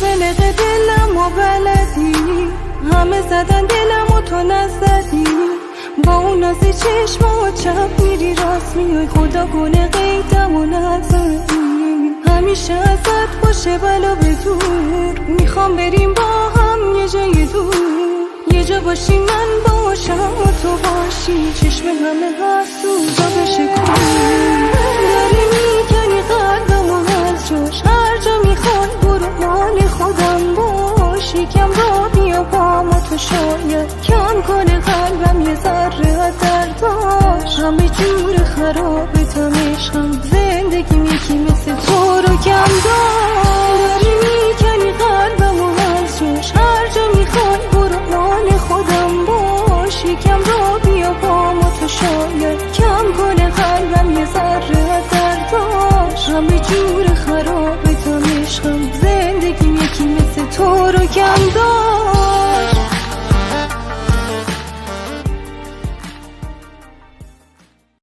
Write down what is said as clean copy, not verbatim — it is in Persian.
فلق دلم و بلدی، همه زدن دلم و تو نزدی. با اون نازی چشم و چپ میری راست میای، خدا کنه قیدم و نزدی. همیشه ازت باشه بلا به دور، میخوام بریم با هم یه جای دور، یه جا باشی من باشم و تو باشی، چشم همه هست تو جا بشه کن. داری میکنی قلبم و از جاش، هر جا میخوای برو مال خودم باش. یکم را بیا با ما تو شاید کم کنه قلبم یه ذره درداش. همه جور خرابتم عشقم، زندگیم یکی مثل تو رو کم دار.